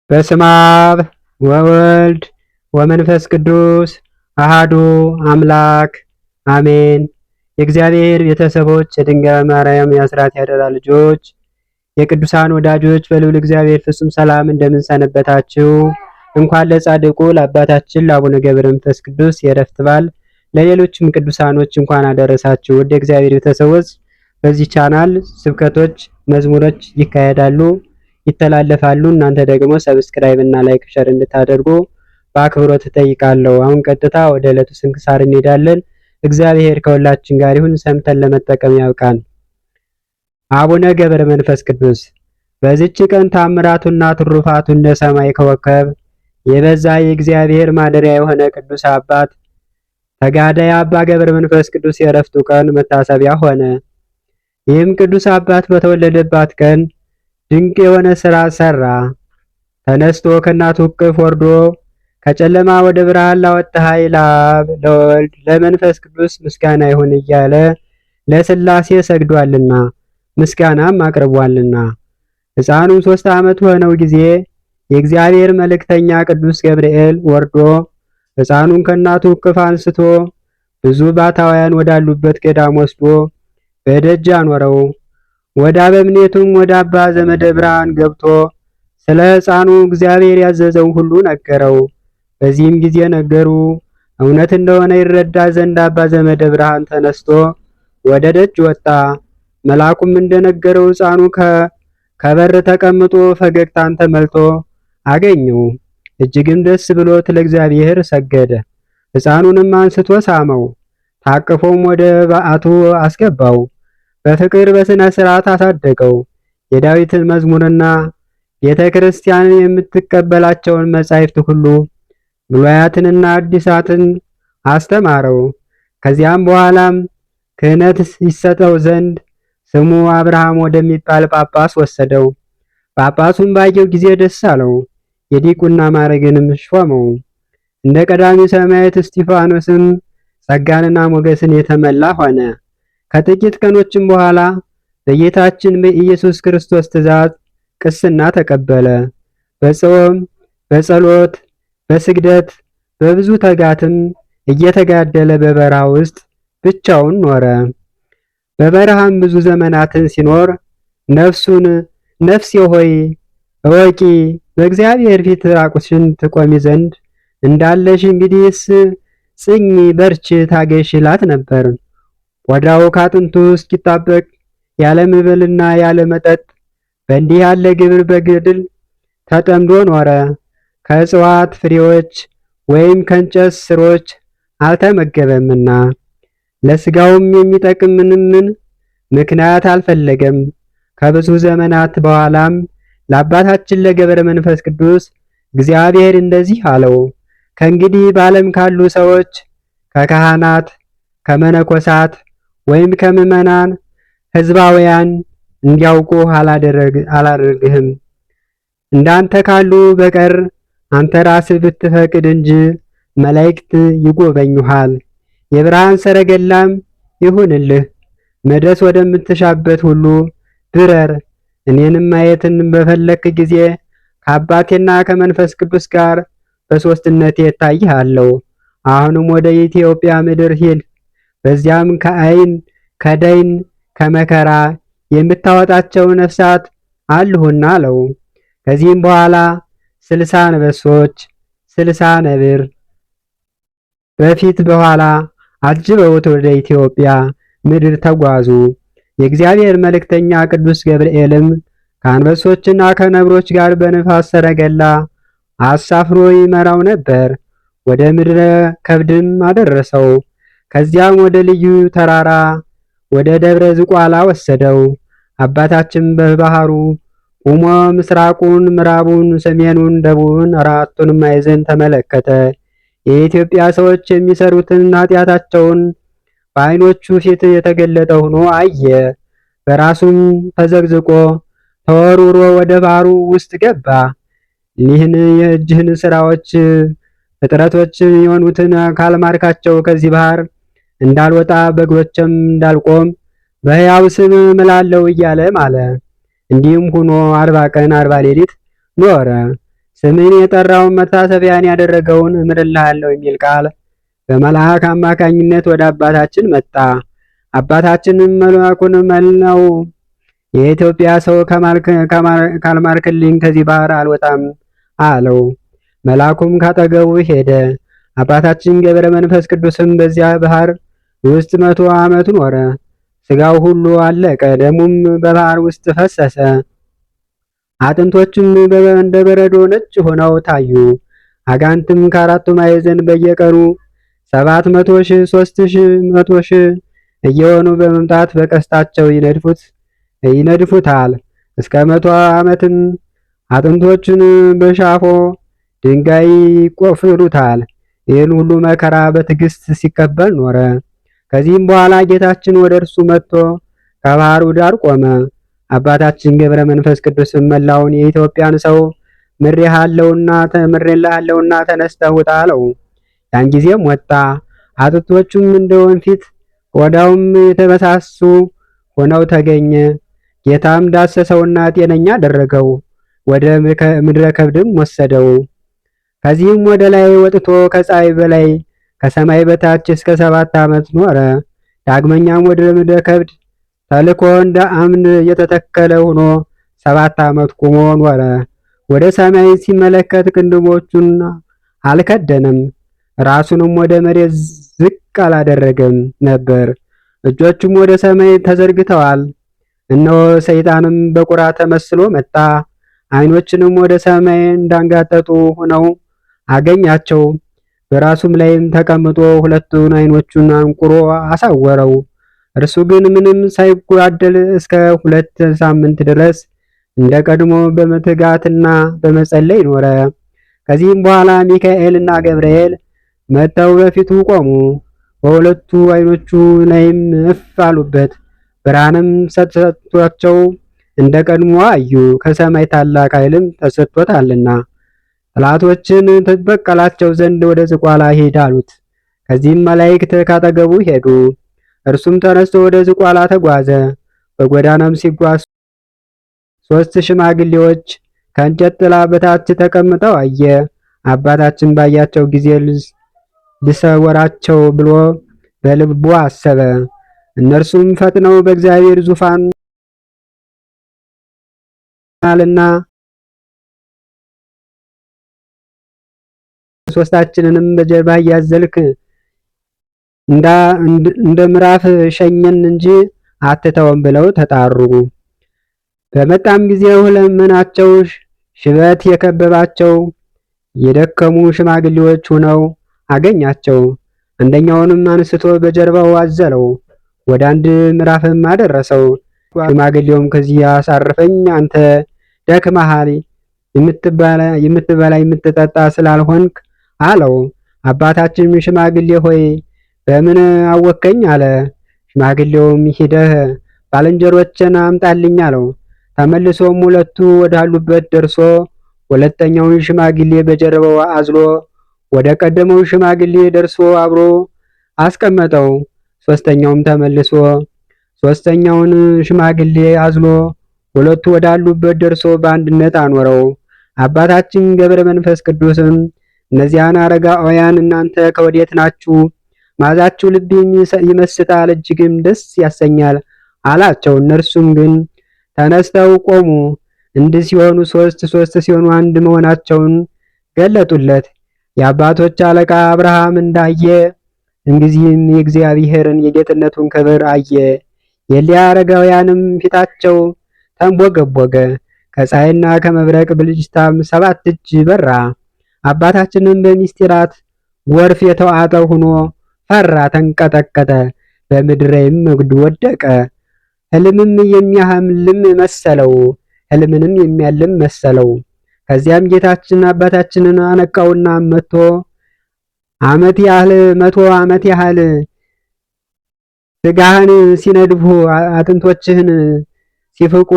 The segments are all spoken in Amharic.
በስመ አብ ወወልድ ወመንፈስ ቅዱስ አሃዱ አምላክ አሜን። የእግዚአብሔር ቤተሰቦች፣ የድንግል ማርያም የአስራት ያደራ ልጆች፣ የቅዱሳን ወዳጆች በልዑል እግዚአብሔር ፍጹም ሰላም እንደምን ሰነበታችሁ? እንኳን ለጻድቁ ለአባታችን ለአቡነ ገብረ መንፈስ ቅዱስ የዕረፍት በዓል ለሌሎችም ቅዱሳኖች እንኳን አደረሳችሁ። ወደ እግዚአብሔር ቤተሰቦች በዚህ ቻናል ስብከቶች፣ መዝሙሮች ይካሄዳሉ፣ ይተላለፋሉ። እናንተ ደግሞ ሰብስክራይብ እና ላይክ ሸር እንድታደርጉ በአክብሮት እጠይቃለሁ። አሁን ቀጥታ ወደ ዕለቱ ስንክሳር እንሄዳለን። እግዚአብሔር ከሁላችን ጋር ይሁን። ሰምተን ለመጠቀም ያብቃን። አቡነ ገብረ መንፈስ ቅዱስ በዚች ቀን ታምራቱና ትሩፋቱ እንደ ሰማይ ከወከብ የበዛ የእግዚአብሔር ማደሪያ የሆነ ቅዱስ አባት ተጋዳይ አባ ገብረ መንፈስ ቅዱስ የዕረፍቱ ቀን መታሰቢያ ሆነ። ይህም ቅዱስ አባት በተወለደባት ቀን ድንቅ የሆነ ሥራ ሰራ። ተነስቶ ከእናቱ እቅፍ ወርዶ ከጨለማ ወደ ብርሃን ላወጣህ ለአብ ለወልድ ለመንፈስ ቅዱስ ምስጋና ይሁን እያለ ለሥላሴ ሰግዷልና ምስጋናም አቅርቧልና። ሕፃኑም 3 ዓመት ሆነው ጊዜ የእግዚአብሔር መልእክተኛ ቅዱስ ገብርኤል ወርዶ ሕፃኑን ከእናቱ እቅፍ አንስቶ ብዙ ባታውያን ወዳሉበት ገዳም ወስዶ በደጅ አኖረው። ወደ አበምኔቱም ወደ አባ ዘመደ ብርሃን ገብቶ ስለ ሕፃኑ እግዚአብሔር ያዘዘውን ሁሉ ነገረው። በዚህም ጊዜ ነገሩ እውነት እንደሆነ ይረዳ ዘንድ አባ ዘመደ ብርሃን ተነስቶ ወደ ደጅ ወጣ። መልአኩም እንደነገረው ሕፃኑ ከበር ተቀምጦ ፈገግታን ተመልቶ አገኘው። እጅግም ደስ ብሎት ለእግዚአብሔር ሰገደ። ሕፃኑንም አንስቶ ሳመው፣ ታቅፎም ወደ በዓቱ አስገባው። በፍቅር በስነ ስርዓት አሳደገው። የዳዊትን መዝሙርና ቤተ ክርስቲያን የምትቀበላቸውን መጻሕፍት ሁሉ ብሉያትንና አዲሳትን አስተማረው። ከዚያም በኋላም ክህነት ይሰጠው ዘንድ ስሙ አብርሃም ወደሚባል ጳጳስ ወሰደው። ጳጳሱን ባየው ጊዜ ደስ አለው። የዲቁና ማዕረግንም ሾመው። እንደ ቀዳሚ ሰማዕት እስጢፋኖስም ጸጋንና ሞገስን የተመላ ሆነ። ከጥቂት ቀኖችም በኋላ በጌታችን በኢየሱስ ክርስቶስ ትእዛዝ ቅስና ተቀበለ። በጾም በጸሎት በስግደት በብዙ ተጋትም እየተጋደለ በበረሃ ውስጥ ብቻውን ኖረ። በበረሃም ብዙ ዘመናትን ሲኖር ነፍሴ ሆይ እወቂ፣ በእግዚአብሔር ፊት ራቁትሽን ትቆሚ ዘንድ እንዳለሽ እንግዲህስ ጽኚ፣ በርቺ፣ ታገሽ ይላት ነበር። ቆዳው ካጥንቱ እስኪጣበቅ ያለ መብልና ያለ መጠጥ በእንዲህ ያለ ግብር በገድል ተጠምዶ ኖረ። ከእጽዋት ፍሬዎች ወይም ከእንጨት ስሮች አልተመገበምና ለስጋውም የሚጠቅም ምንም ምክንያት አልፈለገም። ከብዙ ዘመናት በኋላም ለአባታችን ለገብረ መንፈስ ቅዱስ እግዚአብሔር እንደዚህ አለው። ከእንግዲህ በዓለም ካሉ ሰዎች ከካህናት፣ ከመነኮሳት ወይም ከምዕመናን ሕዝባውያን እንዲያውቁ አላደርግህም። እንዳንተ ካሉ በቀር አንተ ራስህ ብትፈቅድ እንጂ መላእክት ይጎበኙሃል። የብርሃን ሰረገላም ይሁንልህ። መድረስ ወደምትሻበት ሁሉ ብረር። እኔንም ማየትን በፈለክ ጊዜ ከአባቴና ከመንፈስ ቅዱስ ጋር በሦስትነቴ እታይሃለሁ። አሁንም ወደ ኢትዮጵያ ምድር ሂድ። በዚያም ከአይን ከደይን ከመከራ የምታወጣቸው ነፍሳት አሉና አለው። ከዚህም በኋላ 60 አንበሶች 60 ነብር በፊት በኋላ አጅበውት ወደ ኢትዮጵያ ምድር ተጓዙ። የእግዚአብሔር መልእክተኛ ቅዱስ ገብርኤልም ከአንበሶችና ከነብሮች ጋር በንፋስ ሰረገላ አሳፍሮ ይመራው ነበር። ወደ ምድረ ከብድም አደረሰው። ከዚያም ወደ ልዩ ተራራ ወደ ደብረ ዝቋላ ወሰደው። አባታችን በባህሩ ቆሞ ምስራቁን፣ ምዕራቡን፣ ሰሜኑን፣ ደቡብን አራቱንም ማዕዘን ተመለከተ። የኢትዮጵያ ሰዎች የሚሰሩትን ኃጢአታቸውን በዓይኖቹ ፊት የተገለጠ ሆኖ አየ። በራሱም ተዘግዝቆ ተወርውሮ ወደ ባህሩ ውስጥ ገባ። ይህን የእጅህን ስራዎች ፍጥረቶች የሆኑትን ካልማርካቸው ከዚህ ባህር እንዳልወጣ በእግሮችም እንዳልቆም በሕያው ስም እምላለሁ እያለ ማለ። እንዲህም ሆኖ 40 ቀን 40 ሌሊት ኖረ። ስምን የጠራውን መታሰቢያን ያደረገውን እምርልሃለሁ የሚል ቃል በመልአክ አማካኝነት ወደ አባታችን መጣ። አባታችንም መልአኩን መላው የኢትዮጵያ ሰው ካልማርክልኝ ከዚህ ባህር አልወጣም አለው። መልአኩም ካጠገቡ ሄደ። አባታችን ገብረ መንፈስ ቅዱስም በዚያ ባህር ውስጥ 100 ዓመት ኖረ። ስጋው ሁሉ አለቀ፣ ደሙም በባህር ውስጥ ፈሰሰ። አጥንቶችም እንደ በረዶ ነጭ ሆነው ታዩ። አጋንንትም ከአራቱ ማዕዘን በየቀኑ 700 ሺህ 300 ሺህ እየሆኑ በመምጣት በቀስታቸው ይነድፉታል። እስከ 100 ዓመትም አጥንቶቹን በሻፎ ድንጋይ ይቆፍሩታል። ይህን ሁሉ መከራ በትዕግስት ሲቀበል ኖረ። ከዚህም በኋላ ጌታችን ወደ እርሱ መጥቶ ከባህሩ ዳር ቆመ። አባታችን ገብረ መንፈስ ቅዱስም መላውን የኢትዮጵያን ሰው ምሬልሃለሁና ተነስተህ ውጣ አለው። ያን ጊዜም ወጣ። አጥንቶቹም እንደ ወንፊት ቆዳውም የተበሳሱ ሆነው ተገኘ። ጌታም ዳሰሰውና ጤነኛ አደረገው። ወደ ምድረ ከብድም ወሰደው። ከዚህም ወደ ላይ ወጥቶ ከፀሐይ በላይ ከሰማይ በታች እስከ 7 ዓመት ኖረ። ዳግመኛም ወደ ምድረ ከብድ ተልኮ እንደ አምድ የተተከለ ሆኖ 7 ዓመት ቆሞ ኖረ። ወደ ሰማይ ሲመለከት ቅንድቦቹን አልከደነም፣ ራሱንም ወደ መሬት ዝቅ አላደረገም ነበር። እጆቹም ወደ ሰማይ ተዘርግተዋል። እነሆ ሰይጣንም በቁራ ተመስሎ መጣ። ዓይኖችንም ወደ ሰማይ እንዳንጋጠጡ ሆነው አገኛቸው። በራሱም ላይም ተቀምጦ ሁለቱን ዓይኖቹን አንቁሮ አሳወረው። እርሱ ግን ምንም ሳይጓደል እስከ 2 ሳምንት ድረስ እንደ ቀድሞ በመትጋትና በመጸለይ ኖረ። ከዚህም በኋላ ሚካኤልና ገብርኤል መጥተው በፊቱ ቆሙ። በሁለቱ ዓይኖቹ ላይም እፍ አሉበት። ብርሃንም ሰጥቷቸው እንደ ቀድሞ አዩ። ከሰማይ ታላቅ ኃይልም ተሰጥቶታልና ጠላቶችን ትበቀላቸው ዘንድ ወደ ዝቋላ ሂድ አሉት። ከዚህም መላእክት ካጠገቡ ሄዱ። እርሱም ተነስቶ ወደ ዝቋላ ተጓዘ። በጎዳናም ሲጓዝ 3 ሽማግሌዎች ከእንጨት ጥላ በታች ተቀምጠው አየ። አባታችን ባያቸው ጊዜ ልሰወራቸው ብሎ በልቡ አሰበ። እነርሱም ፈጥነው በእግዚአብሔር ዙፋን አለና ሶስታችንንም በጀርባ እያዘልክ እንደ ምዕራፍ ሸኘን እንጂ አትተውም ብለው ተጣሩ። በመጣም ጊዜ ሁለመናቸው ሽበት የከበባቸው የደከሙ ሽማግሌዎች ሆነው አገኛቸው። አንደኛውንም አንስቶ በጀርባው አዘለው፣ ወደ አንድ ምዕራፍም አደረሰው። ሽማግሌውም ከዚህ አሳርፈኝ፣ አንተ ደክመሃል፣ የምትበላ የምትጠጣ ስላልሆንክ አለው። አባታችን ሽማግሌ ሆይ በምን አወከኝ አለ። ሽማግሌውም ሂደህ ባልንጀሮችን አምጣልኝ አለው። ተመልሶም ሁለቱ ወዳሉበት ደርሶ ሁለተኛውን ሽማግሌ በጀርባው አዝሎ ወደ ቀደመው ሽማግሌ ደርሶ አብሮ አስቀመጠው። ሶስተኛውም ተመልሶ ሶስተኛውን ሽማግሌ አዝሎ ሁለቱ ወዳሉበት ደርሶ በአንድነት አኖረው። አባታችን ገብረ መንፈስ ቅዱስም እነዚያን አረጋውያን እናንተ ከወዴት ናችሁ? ማዛችሁ ልብ ይመስጣል፣ እጅግም ደስ ያሰኛል አላቸው። እነርሱም ግን ተነስተው ቆሙ። እንዲህ ሲሆኑ ሶስት ሲሆኑ አንድ መሆናቸውን ገለጡለት። የአባቶች አለቃ አብርሃም እንዳየ እንጊዜም የእግዚአብሔርን የጌትነቱን ክብር አየ። የሊያ አረጋውያንም ፊታቸው ተንቦገቦገ፣ ከፀሐይና ከመብረቅ ብልጭታም 7 እጅ በራ። አባታችንም በሚስጢራት ጎርፍ የተዋጠ ሆኖ ፈራ፣ ተንቀጠቀጠ፣ በምድሬም መግዱ ወደቀ። ሕልምም የሚያህልም መሰለው፣ ሕልምንም የሚያልም መሰለው። ከዚያም ጌታችን አባታችንን አነቃውና መቶ መቶ ዓመት ያህል ስጋህን ሲነድፉ አጥንቶችህን ሲፍቁ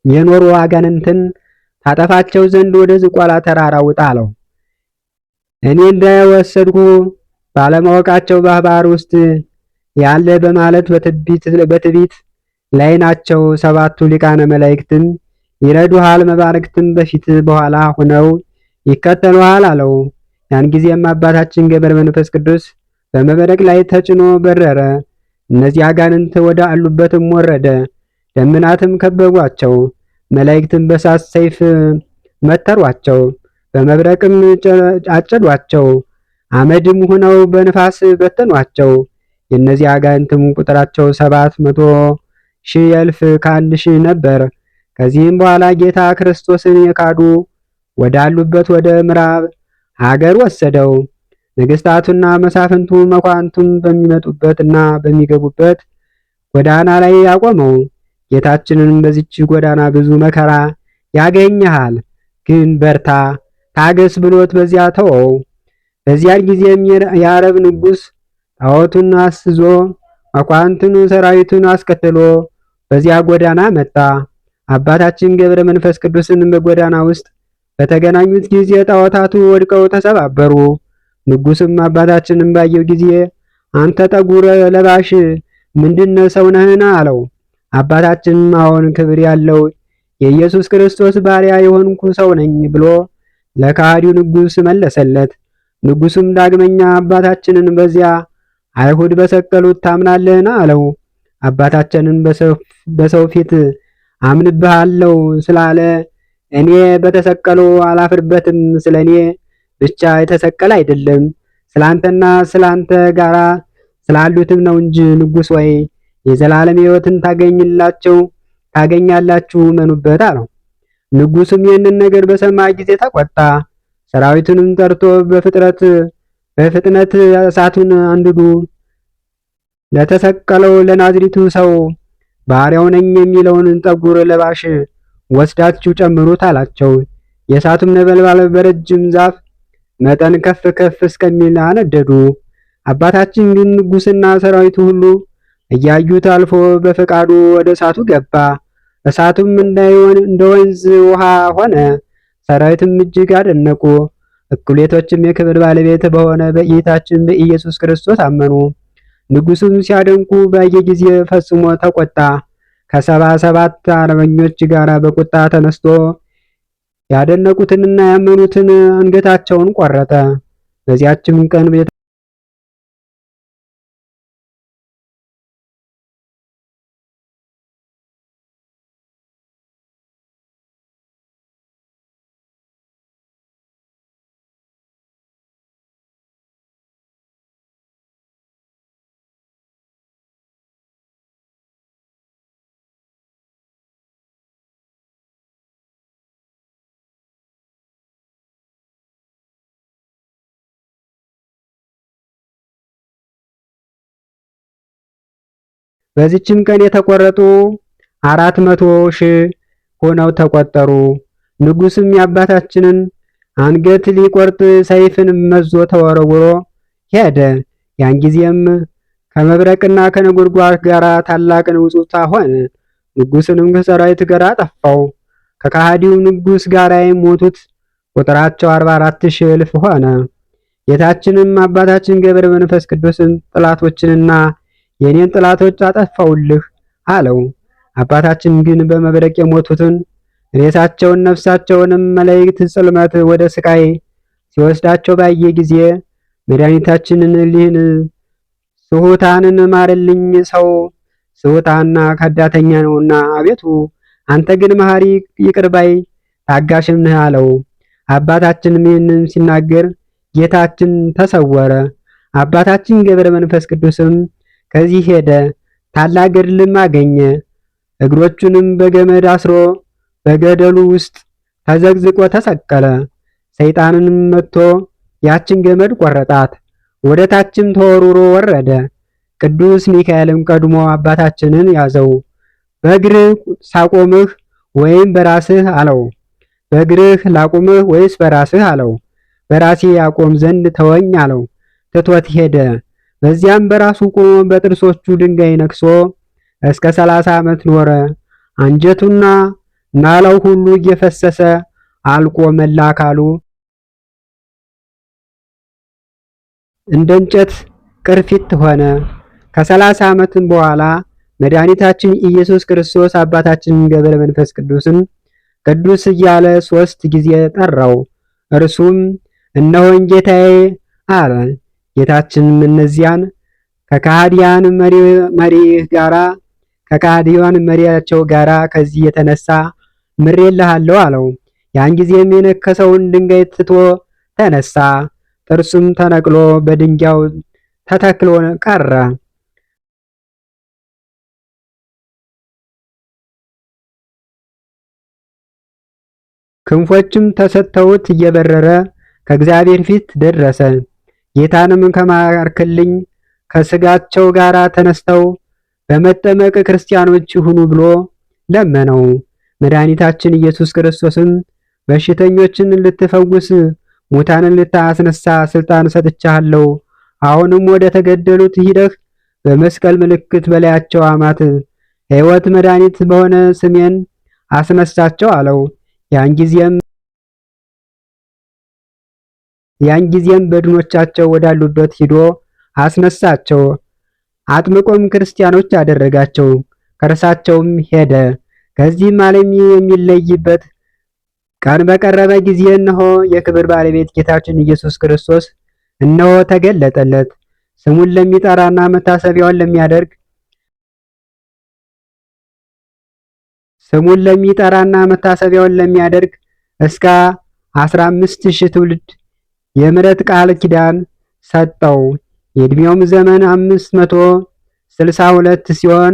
የኖሩ አጋንንትን ታጠፋቸው ዘንድ ወደ ዝቋላ ተራራ ውጣ አለው። እኔ እንደወሰድኩ ባለማወቃቸው በባህር ውስጥ ያለ በማለት በትዕቢት ላይ ናቸው። 7ቱ ሊቃነ መላእክትም ይረዱሃል፣ መባረክትም በፊት በኋላ ሆነው ይከተሉሃል አለው። ያን ጊዜም አባታችን ገብረ መንፈስ ቅዱስ በመብረቅ ላይ ተጭኖ በረረ። እነዚህ አጋንንት ወደ አሉበትም ወረደ። ደመናትም ከበቧቸው። መላእክትም በሳት ሰይፍ መተሯቸው፣ በመብረቅም አጨዷቸው። አመድም ሆነው በንፋስ በተኗቸው። የእነዚህ አጋንንትም ቁጥራቸው 700,000 እልፍ ከአንድ ሺህ ነበር። ከዚህም በኋላ ጌታ ክርስቶስን የካዱ ወዳሉበት ወደ ምዕራብ ሀገር ወሰደው። ነገስታቱና መሳፍንቱ መኳንቱም በሚመጡበትና በሚገቡበት ጎዳና ላይ ያቆመው። ጌታችንን በዚች ጎዳና ብዙ መከራ ያገኘሃል፣ ግን በርታ ታገስ ብሎት በዚያ ተወው። በዚያን ጊዜም የአረብ ንጉሥ ጣዖቱን አስዞ መኳንንቱን ሰራዊቱን አስከትሎ በዚያ ጎዳና መጣ። አባታችን ገብረ መንፈስ ቅዱስን በጎዳና ውስጥ በተገናኙት ጊዜ ጣዖታቱ ወድቀው ተሰባበሩ። ንጉሥም አባታችንን ባየው ጊዜ አንተ ጠጉረ ለባሽ ምንድነው ሰው ነህን? አለው። አባታችንም አዎን ክብር ያለው የኢየሱስ ክርስቶስ ባሪያ የሆንኩ ሰው ነኝ ብሎ ለካህዲው ንጉሥ መለሰለት። ንጉሥም ዳግመኛ አባታችንን በዚያ አይሁድ በሰቀሉት ታምናለህን? አለው። አባታችንን በሰው ፊት አምንብሃለሁ ስላለ እኔ በተሰቀለው አላፍርበትም። ስለኔ ብቻ የተሰቀለ አይደለም ስላንተና ስላንተ ጋራ ስላሉትም ነው እንጂ። ንጉሥ ወይ የዘላለም ሕይወትን ታገኛላችሁ መኑበት አለው። ንጉሥም ይህንን ነገር በሰማ ጊዜ ተቆጣ። ሰራዊቱንም ጠርቶ በፍጥነት እሳቱን አንድዱ፣ ለተሰቀለው ለናዝሪቱ ሰው ባሪያው ነኝ የሚለውን ጠጉር ለባሽ ወስዳችሁ ጨምሩት አላቸው። የእሳቱም ነበልባል በረጅም ዛፍ መጠን ከፍ ከፍ እስከሚል አነደዱ። አባታችን ግን ንጉሥና ሰራዊቱ ሁሉ እያዩት አልፎ በፈቃዱ ወደ እሳቱ ገባ። እሳቱም እንደ ወንዝ ውሃ ሆነ። ሰራዊትም እጅግ አደነቁ። እኩሌቶችም የክብር ባለቤት በሆነ በጌታችን በኢየሱስ ክርስቶስ አመኑ። ንጉሡም ሲያደንቁ ባየ ጊዜ ፈጽሞ ተቆጣ። ከ77 አርበኞች ጋር በቁጣ ተነስቶ ያደነቁትንና ያመኑትን አንገታቸውን ቆረጠ። በዚያችም ቀን በዚችም ቀን የተቆረጡ 400,000 ሆነው ተቆጠሩ። ንጉሥም የአባታችንን አንገት ሊቆርጥ ሰይፍን መዞ ተወርውሮ ሄደ። ያን ጊዜም ከመብረቅና ከነጎድጓድ ጋር ታላቅ ውጽውጽታ ሆነ። ንጉሥንም ከሰራዊት ጋር አጠፋው። ከከሃዲው ንጉሥ ጋር የሞቱት ቁጥራቸው 44,000 እልፍ ሆነ። ጌታችንም አባታችን ገብረ መንፈስ ቅዱስን ጥላቶችንና የኔን ጥላቶች አጠፋውልህ አለው። አባታችን ግን በመብረቅ የሞቱትን ሬሳቸውን ነፍሳቸውንም መላእክት ጽልመት ወደ ስቃይ ሲወስዳቸው ባየ ጊዜ መድኃኒታችንን እሊህን ስሑታንን ማርልኝ፣ ሰው ስሑታና ከዳተኛ ነውና፣ አቤቱ አንተ ግን መሐሪ ይቅር ባይ ታጋሽም ነህ አለው። አባታችንም ይህንን ሲናገር ጌታችን ተሰወረ። አባታችን ገብረ መንፈስ ቅዱስም ከዚህ ሄደ። ታላቅ ገድልም አገኘ። እግሮቹንም በገመድ አስሮ በገደሉ ውስጥ ተዘግዝቆ ተሰቀለ። ሰይጣንንም መጥቶ ያችን ገመድ ቆረጣት፣ ወደ ታችም ተወርውሮ ወረደ። ቅዱስ ሚካኤልም ቀድሞ አባታችንን ያዘው። በእግርህ ሳቆምህ ወይም በራስህ አለው። በእግርህ ላቁምህ ወይስ በራስህ አለው። በራሴ ያቆም ዘንድ ተወኝ አለው። ትቶት ሄደ። በዚያም በራሱ ቆሞ በጥርሶቹ ድንጋይ ነክሶ እስከ 30 ዓመት ኖረ። አንጀቱና ናላው ሁሉ እየፈሰሰ አልቆ መላ አካሉ እንደ እንጨት ቅርፊት ሆነ። ከ30 ዓመትም በኋላ መድኃኒታችን ኢየሱስ ክርስቶስ አባታችን ገብረ መንፈስ ቅዱስን ቅዱስ እያለ 3 ጊዜ ጠራው። እርሱም እነሆኝ ጌታዬ አለ። ጌታችንም እነዚያን ከካህዲያን መሪያቸው ጋራ ከዚህ የተነሳ ምሬልሃለሁ አለው። ያን ጊዜም የነከሰውን ድንጋይ ትቶ ተነሳ። ጥርሱም ተነቅሎ በድንጋዩ ተተክሎ ቀረ። ክንፎችም ተሰጥተውት እየበረረ ከእግዚአብሔር ፊት ደረሰ። ጌታንም ከማርክልኝ ከስጋቸው ጋር ተነስተው በመጠመቅ ክርስቲያኖች ይሁኑ ብሎ ለመነው። መድኃኒታችን ኢየሱስ ክርስቶስም በሽተኞችን ልትፈውስ ሙታንን ልታስነሳ ስልጣን ሰጥቻለሁ። አሁንም ወደ ተገደሉት ሂደህ በመስቀል ምልክት በላያቸው አማትብ፣ ሕይወት መድኃኒት በሆነ ስሜን አስነሳቸው አለው። ያን ጊዜም በድኖቻቸው ወዳሉበት ሂዶ አስነሳቸው። አጥምቆም ክርስቲያኖች አደረጋቸው። ከእርሳቸውም ሄደ። ከዚህም ዓለም የሚለይበት ቀን በቀረበ ጊዜ እነሆ የክብር ባለቤት ጌታችን ኢየሱስ ክርስቶስ እነሆ ተገለጠለት። ስሙን ለሚጠራና መታሰቢያውን ለሚያደርግ እስከ 15,000 ትውልድ የምሕረት ቃል ኪዳን ሰጠው። የዕድሜውም ዘመን 562 ሲሆን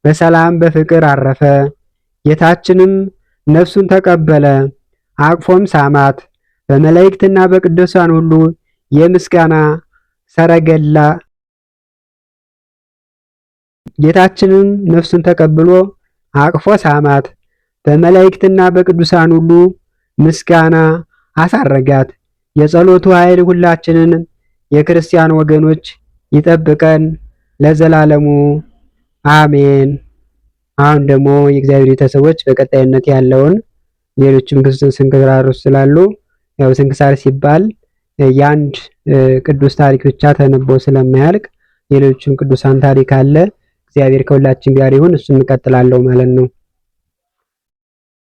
በሰላም በፍቅር አረፈ። ጌታችንም ነፍሱን ተቀበለ፣ አቅፎም ሳማት። በመላእክትና በቅዱሳን ሁሉ የምስጋና ሰረገላ ጌታችንም ነፍሱን ተቀብሎ አቅፎ ሳማት። በመላእክትና በቅዱሳን ሁሉ ምስጋና አሳረጋት። የጸሎቱ ኃይል ሁላችንን የክርስቲያን ወገኖች ይጠብቀን ለዘላለሙ አሜን። አሁን ደግሞ የእግዚአብሔር ቤተሰቦች በቀጣይነት ያለውን ሌሎችም ስንክሳሮች ስላሉ ያው ስንክሳር ሲባል የአንድ ቅዱስ ታሪክ ብቻ ተነቦ ስለማያልቅ ሌሎችም ቅዱሳን ታሪክ አለ። እግዚአብሔር ከሁላችን ጋር ይሁን። እሱን እንቀጥላለሁ ማለት ነው።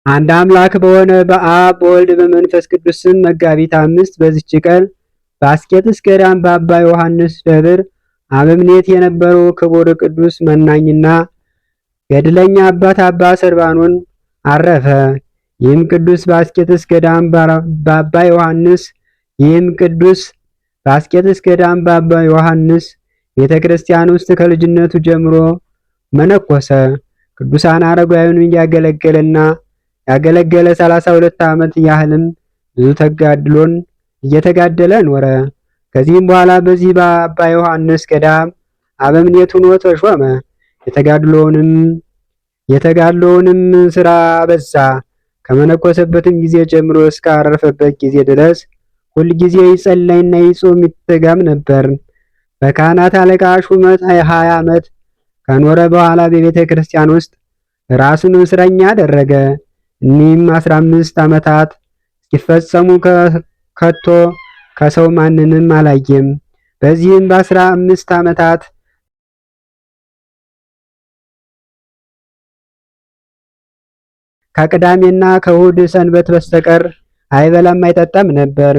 አንድ አምላክ በሆነ በአብ በወልድ በመንፈስ ቅዱስ ስም መጋቢት 5 በዚች ቀን በአስቄጥስ ገዳም በአባ ዮሐንስ ደብር አበምኔት የነበረው ክቡር ቅዱስ መናኝና ገድለኛ አባት አባ ሰርባኖን አረፈ። ይህም ቅዱስ በአስቄጥስ ገዳም በአባ ዮሐንስ ቤተ ክርስቲያን ውስጥ ከልጅነቱ ጀምሮ መነኮሰ። ቅዱሳን አረጋውያንን ያገለገለ 32 ዓመት ያህልም ብዙ ተጋድሎን እየተጋደለ ኖረ። ከዚህም በኋላ በዚህ በአባ ዮሐንስ ገዳም አበምኔት ሆኖ ተሾመ። የተጋድሎውንም ስራ በዛ። ከመነኮሰበትም ጊዜ ጀምሮ እስከ አረፈበት ጊዜ ድረስ ሁል ጊዜ ይጸለይና ይጾም ይተጋም ነበር። በካህናት አለቃ ሹመት 20 ዓመት ከኖረ በኋላ በቤተ ክርስቲያን ውስጥ ራሱን እስረኛ አደረገ። እኒህም 15 ዓመታት ሲፈጸሙ ከቶ ከሰው ማንንም አላየም። በዚህም በ15 ዓመታት ከቅዳሜና ከእሁድ ሰንበት በስተቀር አይበላም አይጠጣም ነበር።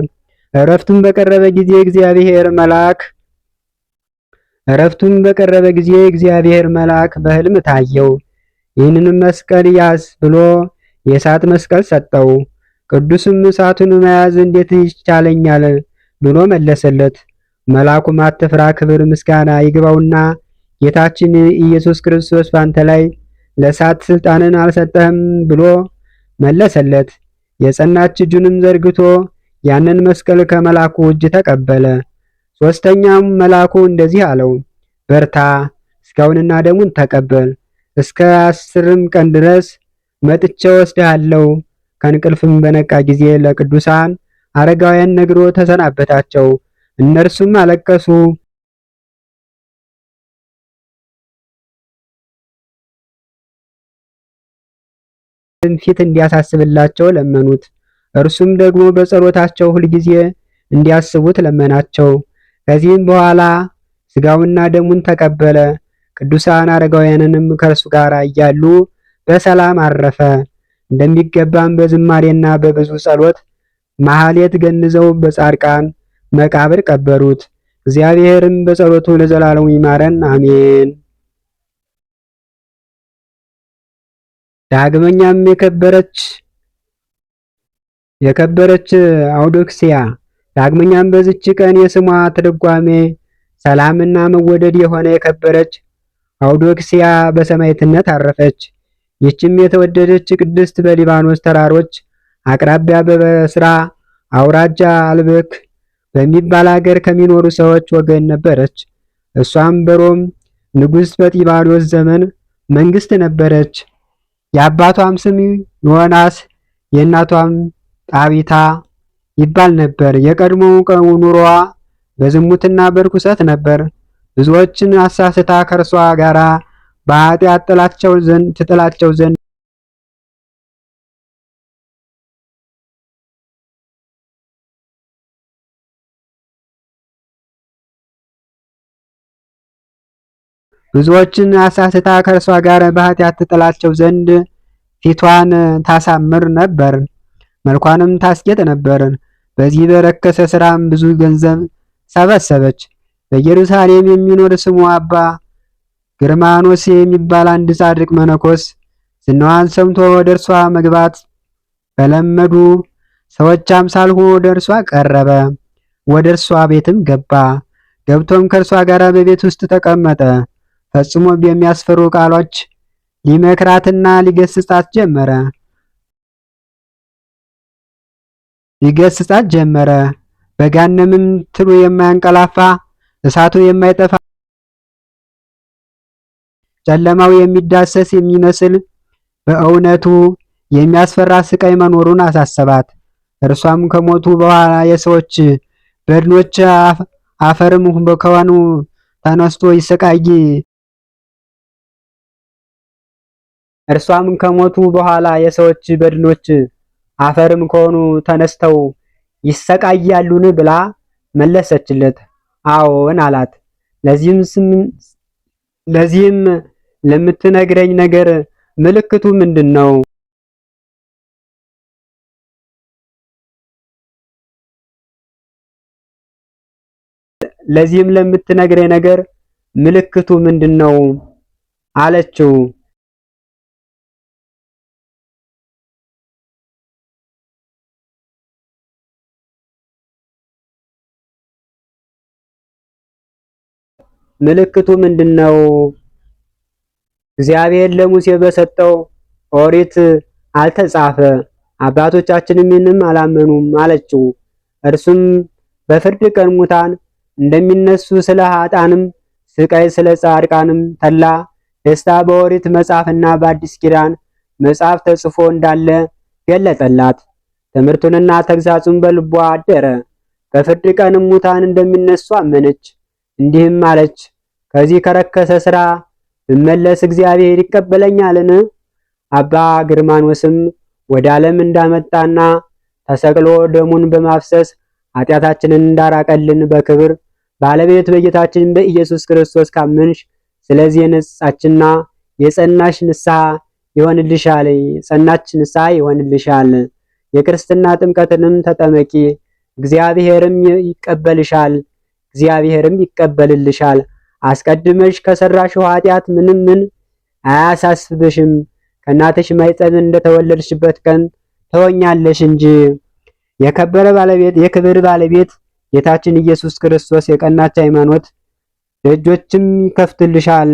እረፍቱም በቀረበ ጊዜ እግዚአብሔር መልአክ በሕልም ታየው። ይህንንም መስቀል ያዝ ብሎ የእሳት መስቀል ሰጠው። ቅዱስም እሳቱን መያዝ እንዴት ይቻለኛል ብሎ መለሰለት። መልአኩም አትፍራ፣ ክብር ምስጋና ይግባውና ጌታችን ኢየሱስ ክርስቶስ ባንተ ላይ ለእሳት ስልጣንን አልሰጠህም ብሎ መለሰለት። የጸናች እጁንም ዘርግቶ ያንን መስቀል ከመልአኩ እጅ ተቀበለ። ሶስተኛም መልአኩ እንደዚህ አለው፣ በርታ፣ ስጋውንና ደሙን ተቀበል። እስከ 10 ቀን ድረስ መጥቼ ወስድሃለሁ። ከእንቅልፍም በነቃ ጊዜ ለቅዱሳን አረጋውያን ነግሮ ተሰናበታቸው። እነርሱም አለቀሱ። ፊት እንዲያሳስብላቸው ለመኑት። እርሱም ደግሞ በጸሎታቸው ሁልጊዜ እንዲያስቡት ለመናቸው። ከዚህም በኋላ ስጋውና ደሙን እንደሚገባም በዝማሬና በብዙ ጸሎት ማህሌት ገንዘው በጻድቃን መቃብር ቀበሩት። እግዚአብሔርም በጸሎቱ ለዘላለሙ ይማረን፣ አሜን። ዳግመኛም የከበረች አውዶክስያ ዳግመኛም በዚች ቀን የስሟ ትርጓሜ ሰላምና መወደድ የሆነ የከበረች አውዶክስያ በሰማዕትነት አረፈች። ይህችም የተወደደች ቅድስት በሊባኖስ ተራሮች አቅራቢያ በበስራ አውራጃ አልበክ በሚባል አገር ከሚኖሩ ሰዎች ወገን ነበረች። እሷም በሮም ንጉሥ በጢባሪዎስ ዘመን መንግስት ነበረች። የአባቷም ስም ዮናስ የእናቷም ጣቢታ ይባል ነበር። የቀድሞው ኑሮዋ በዝሙትና በርኩሰት ነበር። ብዙዎችን አሳስታ ከእርሷ ጋር በኃጢአት ትጥላቸው ዘንድ ትጥላቸው ዘንድ ፊቷን ታሳምር ነበር፣ መልኳንም ታስጌጥ ነበር። በዚህ በረከሰ ስራም ብዙ ገንዘብ ሰበሰበች። በኢየሩሳሌም የሚኖር ስሙ አባ ግርማኖስ የሚባል አንድ ጻድቅ መነኮስ ዝናዋን ሰምቶ ወደ እርሷ መግባት በለመዱ ሰዎች አምሳል ሆኖ ወደ እርሷ ቀረበ። ወደ እርሷ ቤትም ገባ። ገብቶም ከእርሷ ጋር በቤት ውስጥ ተቀመጠ። ፈጽሞ በሚያስፈሩ ቃሎች ሊመክራትና ሊገስጻት ጀመረ። በገሃነምም ትሉ የማያንቀላፋ እሳቱ የማይጠፋ ጨለማው የሚዳሰስ የሚመስል በእውነቱ የሚያስፈራ ስቃይ መኖሩን አሳሰባት። እርሷም ከሞቱ በኋላ የሰዎች በድኖች አፈርም ከሆኑ ተነስቶ ተነስተው ይሰቃያሉን ብላ መለሰችለት። አዎን አላት። ለዚህም ለምትነግረኝ ነገር ምልክቱ ምንድነው? ለዚህም ለምትነግረኝ ነገር ምልክቱ ምንድነው አለችው። ምልክቱ ምንድነው? እግዚአብሔር ለሙሴ በሰጠው ኦሪት አልተጻፈ፣ አባቶቻችንም ይህንም አላመኑም አለችው። እርሱም በፍርድ ቀን ሙታን እንደሚነሱ ስለ ኃጥአንም ስቃይ ስለ ጻድቃንም ተድላ ደስታ በኦሪት መጽሐፍና በአዲስ ኪዳን መጽሐፍ ተጽፎ እንዳለ ገለጠላት። ትምህርቱንና ተግሳጹን በልቧ አደረ። በፍርድ ቀንም ሙታን እንደሚነሱ አመነች። እንዲህም አለች፣ ከዚህ ከረከሰ ስራ ብመለስ እግዚአብሔር ይቀበለኛልን? አባ ግርማኖስም ወደ ዓለም እንዳመጣና ተሰቅሎ ደሙን በማፍሰስ ኃጢአታችንን እንዳራቀልን በክብር ባለቤት በጌታችን በኢየሱስ ክርስቶስ ካመንሽ ስለዚህ የነጻችና የጸናች ንስሐ ይሆንልሻል። የክርስትና ጥምቀትንም ተጠመቂ፣ እግዚአብሔርም ይቀበልልሻል። አስቀድመሽ ከሰራሽው ኃጢአት ምን አያሳስብሽም። ከእናትሽ ማኅፀን እንደተወለድሽበት ቀን ትሆኛለሽ እንጂ። የክብር ባለቤት ጌታችን ኢየሱስ ክርስቶስ የቀናች ሃይማኖት ደጆችም ይከፍትልሻል።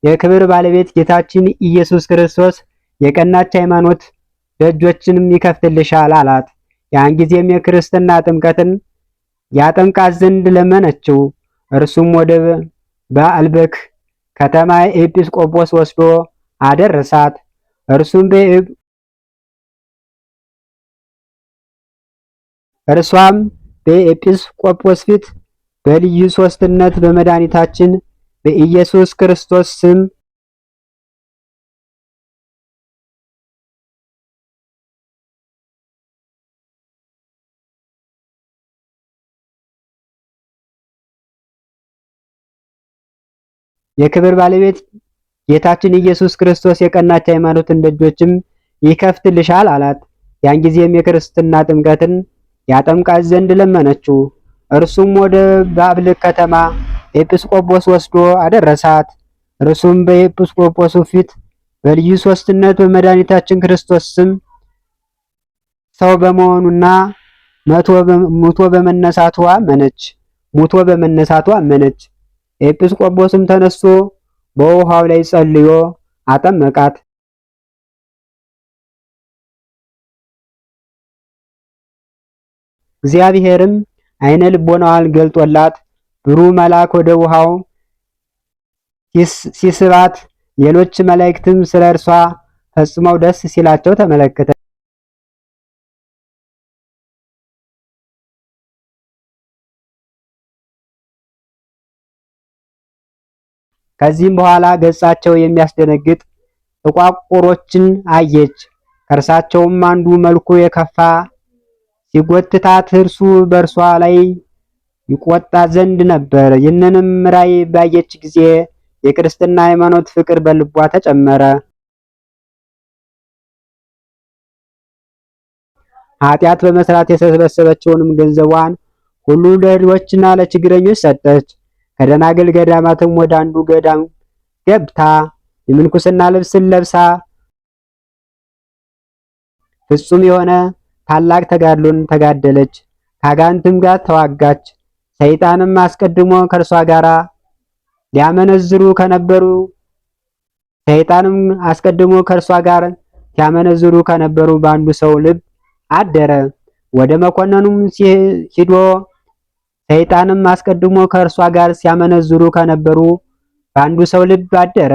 የክብር ባለቤት ጌታችን ኢየሱስ ክርስቶስ የቀናች ሃይማኖት ደጆችንም ይከፍትልሻል አላት። ያን ጊዜም የክርስትና ጥምቀትን ያጠምቃት ዘንድ ለመነችው። እርሱም ወደ በአልበክ ከተማ ኤጲስቆጶስ ወስዶ አደረሳት። እርሷም በኤጲስቆጶስ ፊት በልዩ ሦስትነት በመድኃኒታችን በኢየሱስ ክርስቶስ ስም የክብር ባለቤት ጌታችን ኢየሱስ ክርስቶስ የቀናች ሃይማኖትን ደጆችም ይከፍትልሻል አላት። ያን ጊዜም የክርስትና ጥምቀትን ያጠምቃት ዘንድ ለመነችው። እርሱም ወደ ባብል ከተማ ኤጲስቆጶስ ወስዶ አደረሳት። እርሱም በኤጲስቆጶሱ ፊት በልዩ ሦስትነት በመድኃኒታችን ክርስቶስ ስም ሰው በመሆኑና ሙቶ በመነሳቱ አመነች። ኤጲስቆጶስም ተነስቶ በውሃው ላይ ጸልዮ አጠመቃት። እግዚአብሔርም ዓይነ ልቦናዋን ገልጦላት ብሩህ መልአክ ወደ ውሃው ሲስባት ሌሎች መላእክትም ስለ እርሷ ፈጽመው ደስ ሲላቸው ተመለከተ። ከዚህም በኋላ ገጻቸው የሚያስደነግጥ ጥቋቁሮችን አየች። ከእርሳቸውም አንዱ መልኩ የከፋ ሲጎትታት እርሱ በእርሷ ላይ ይቆጣ ዘንድ ነበር። ይህንንም ራእይ ባየች ጊዜ የክርስትና ሃይማኖት ፍቅር በልቧ ተጨመረ። ኃጢአት በመስራት የሰበሰበችውንም ገንዘቧን ሁሉ ለድሆችና ለችግረኞች ሰጠች። ከደናግል ገዳማትም ወደ አንዱ ገዳም ገብታ የምንኩስና ልብስን ለብሳ ፍጹም የሆነ ታላቅ ተጋድሎን ተጋደለች። ከአጋንንትም ጋር ተዋጋች። ሰይጣንም አስቀድሞ ከእርሷ ጋር ሲያመነዝሩ ከነበሩ በአንዱ ሰው ልብ አደረ። ወደ መኮንኑም ሂዶ ሰይጣንም አስቀድሞ ከእርሷ ጋር ሲያመነዝሩ ከነበሩ በአንዱ ሰው ልብ አደረ።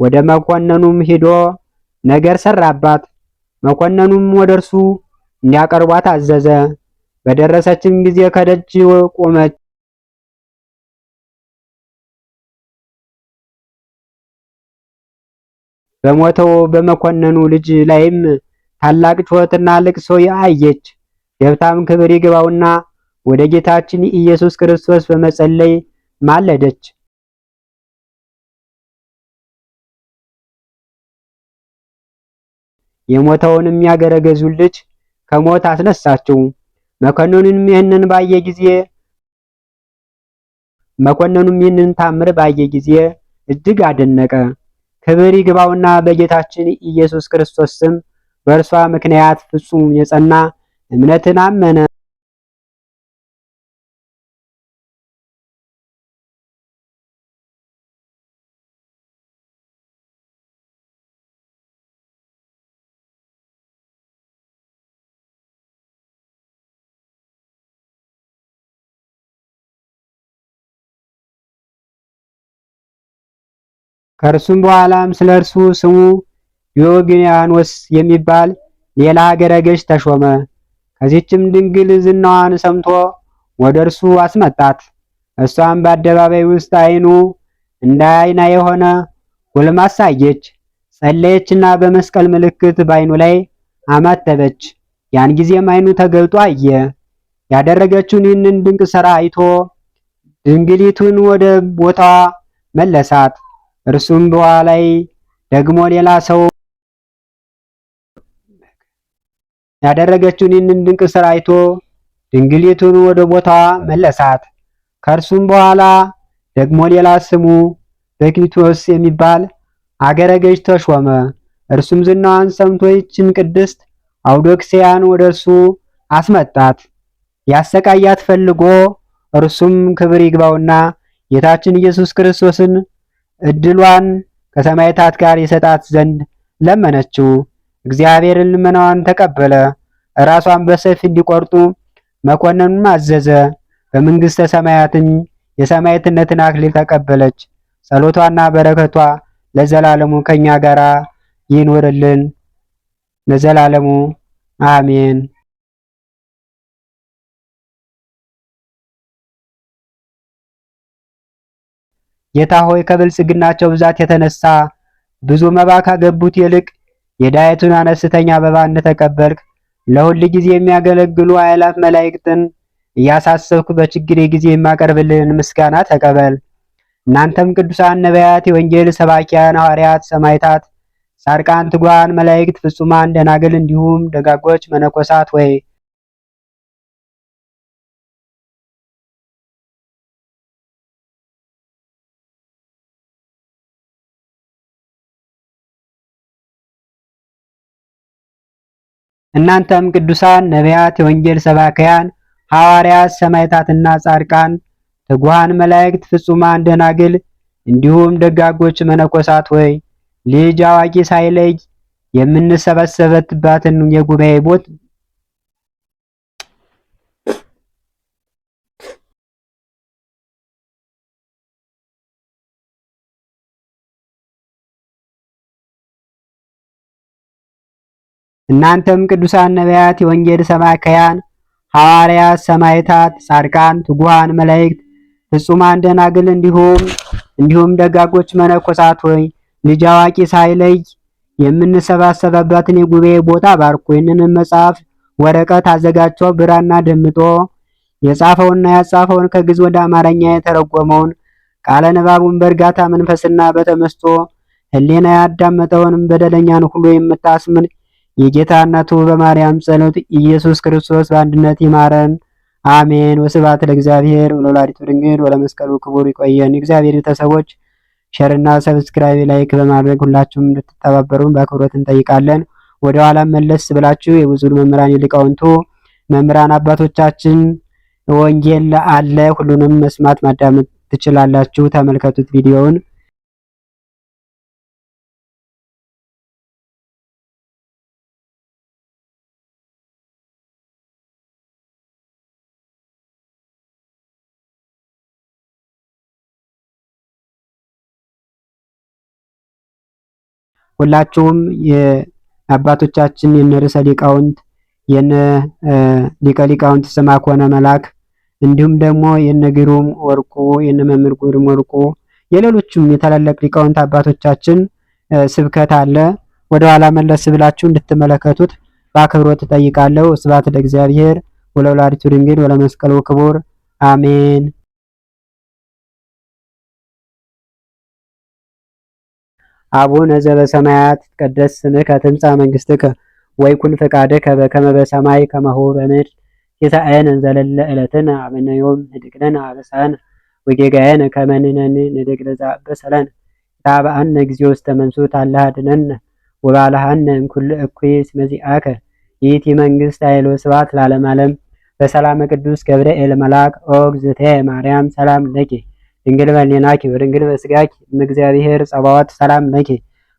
ወደ መኮንኑም ሂዶ ነገር ሰራባት። መኮንኑም ወደ እርሱ እንዲያቀርቧት አዘዘ። በደረሰችም ጊዜ ከደጅ ቆመች። በሞተው በመኮንኑ ልጅ ላይም ታላቅ ጩኸትና ልቅሶ አየች። ገብታም ክብር ይግባውና ወደ ጌታችን ኢየሱስ ክርስቶስ በመጸለይ ማለደች። የሞተውንም ያገረገዙን ልጅ ከሞት አስነሳችው። መኮንኑም ይህንን ታምር ባየ ጊዜ እጅግ አደነቀ። ክብር ይግባውና በጌታችን ኢየሱስ ክርስቶስ ስም በእርሷ ምክንያት ፍጹም የጸና እምነትን አመነ። ከእርሱም በኋላም ስለ እርሱ ስሙ ዲዮግንያኖስ የሚባል ሌላ አገረ ገዥ ተሾመ። ከዚህችም ድንግል ዝናዋን ሰምቶ ወደ እርሱ አስመጣት። እሷም በአደባባይ ውስጥ ዓይኑ እንደ አይና የሆነ ጎልማሳ አየች። ጸለየችና በመስቀል ምልክት በዓይኑ ላይ አማተበች። ያን ጊዜም ዓይኑ ተገልጦ አየ። ያደረገችውን ይህንን ድንቅ ሥራ አይቶ ድንግሊቱን ወደ ቦታዋ መለሳት። እርሱም በኋላይ ደግሞ ሌላ ሰው ያደረገችውን ይህንን ድንቅ ሥራ አይቶ ድንግሊቱን ወደ ቦታዋ መለሳት። ከእርሱም በኋላ ደግሞ ሌላ ስሙ በክሊቶስ የሚባል አገረ ገዥ ተሾመ። እርሱም ዝናዋን ሰምቶ ይችን ቅድስት አውዶክስያን ወደ እርሱ አስመጣት። ያሰቃያት ፈልጎ እርሱም ክብር ይግባውና ጌታችን ኢየሱስ ክርስቶስን እድሏን ከሰማዕታት ጋር ይሰጣት ዘንድ ለመነችው። እግዚአብሔርን ልመናዋን ተቀበለ። ራሷን በሰይፍ እንዲቆርጡ መኮንኑም አዘዘ። በመንግሥተ ሰማያትን የሰማዕትነትን አክሊል ተቀበለች። ጸሎቷና በረከቷ ለዘላለሙ ከኛ ጋር ይኖርልን ለዘላለሙ አሜን። ጌታ ሆይ ከብልጽግናቸው ብዛት የተነሳ ብዙ መባ ካገቡት ይልቅ የዳይቱን አነስተኛ መባ እንደተቀበልክ ለሁል ጊዜ የሚያገለግሉ አእላፍ መላእክትን እያሳሰብኩ በችግሬ ጊዜ የማቀርብልህን ምስጋና ተቀበል። እናንተም ቅዱሳን ነቢያት፣ የወንጌል ሰባኪያን ሐዋርያት፣ ሰማዕታት፣ ጻድቃን፣ ትጉሃን መላእክት፣ ፍጹማን ደናግል እንዲሁም ደጋጎች መነኮሳት ወይ እናንተም ቅዱሳን ነቢያት፣ የወንጌል ሰባክያን ሐዋርያት፣ ሰማዕታትና ጻድቃን፣ ትጉሃን መላእክት፣ ፍጹማን ደናግል እንዲሁም ደጋጎች መነኮሳት ሆይ ልጅ አዋቂ ሳይለይ የምንሰበሰበትባትን የጉባኤ ቦት እናንተም ቅዱሳን ነቢያት፣ የወንጌል ሰባክያን ሐዋርያት፣ ሰማዕታት፣ ጻድቃን፣ ትጉሃን መላእክት፣ ፍጹማን ደናግል እንዲሁም ደጋጎች መነኮሳት ሆይ ልጅ አዋቂ ሳይለይ የምንሰባሰበበትን የጉባኤ ቦታ ባርኩ። ይህንን መጽሐፍ ወረቀት አዘጋጅቶ ብራና ደምጦ የጻፈውና ያጻፈውን ከግዕዝ ወደ አማርኛ የተረጎመውን ቃለ ንባቡን በእርጋታ መንፈስና በተመስጦ ሕሊና ያዳመጠውንም በደለኛን ሁሉ የምታስምር የጌታ እናቱ በማርያም ጸሎት ኢየሱስ ክርስቶስ በአንድነት ይማረን፣ አሜን። ወስብሐት ለእግዚአብሔር ወለወላዲቱ ድንግል ወለመስቀሉ ክቡር። ይቆየን። የእግዚአብሔር ቤተሰቦች ሸርና ሰብስክራይብ ላይክ በማድረግ ሁላችሁም እንድትተባበሩን በአክብሮት እንጠይቃለን። ወደ ኋላ መለስ ብላችሁ የብዙ መምህራን የሊቃውንቱ መምህራን አባቶቻችን ወንጌል አለ፣ ሁሉንም መስማት ማዳመጥ ትችላላችሁ። ተመልከቱት ቪዲዮውን። ሁላችሁም የአባቶቻችን የነ ርዕሰ ሊቃውንት የነ ሊቀ ሊቃውንት ስምዐኮነ መላክ እንዲሁም ደግሞ የነ ግሩም ወርቁ የነ መምህር ግሩም ወርቁ የሌሎችም የታላላቅ ሊቃውንት አባቶቻችን ስብከት አለ። ወደ ኋላ መለስ ብላችሁ እንድትመለከቱት በአክብሮት እጠይቃለሁ። ስብሐት ለእግዚአብሔር ወለወላዲቱ ድንግል ወለመስቀሉ ክቡር አሜን። አቡነ ዘበሰማያት ይትቀደስ ስምከ ትምጻእ መንግሥትከ ወይኩን ፈቃድከ በከመ በሰማይ ከማሁ በምድር ሲሳየነ ዘለለ ዕለትነ ሀበነ ዮም ንኅድግ ለነ አበሳነ ወጌጋየነ ከመ ንሕነኒ ንኅድግ ለዘአበሰ ለነ ኢታብአነ እግዚኦ ውስተ መንሱት አላ አድኅነነ ወባልሐነ እምኩሉ እኩይ እስመ ዚአከ ይእቲ መንግሥት ኃይል ወስብሐት ለዓለመ ዓለም። በሰላመ ቅዱስ ገብርኤል መልአክ ኦ እግዝእትየ ማርያም ሰላም ለኪ ድንግል በሕሊናኪ ወድንግል በሥጋኪ እምእግዚአብሔር ጸባዖት ሰላም ለኪ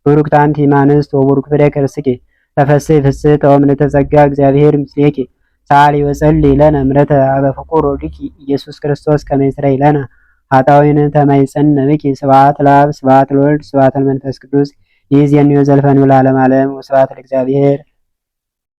ቡሩክት አንቲ እምአንስት ወቡሩክ ፍሬ ከርሥኪ ተፈሥሒ ፍስሕት ወምልዕተ ጸጋ እግዚአብሔር ምስሌኪ ሰአሊ ወጸልዪ ለነ ምሕረተ ኀበ ፍቁር ወልድኪ ኢየሱስ ክርስቶስ ከመ ይስረይ ለነ ኃጣውኢነ ተማይጸነ ብኪ። ስብሐት ለአብ ስብሐት ለወልድ ስብሐት ለመንፈስ ቅዱስ ይእዜኒ ወዘልፈኒ ለዓለመ ዓለም። ወስብሐት ለእግዚአብሔር።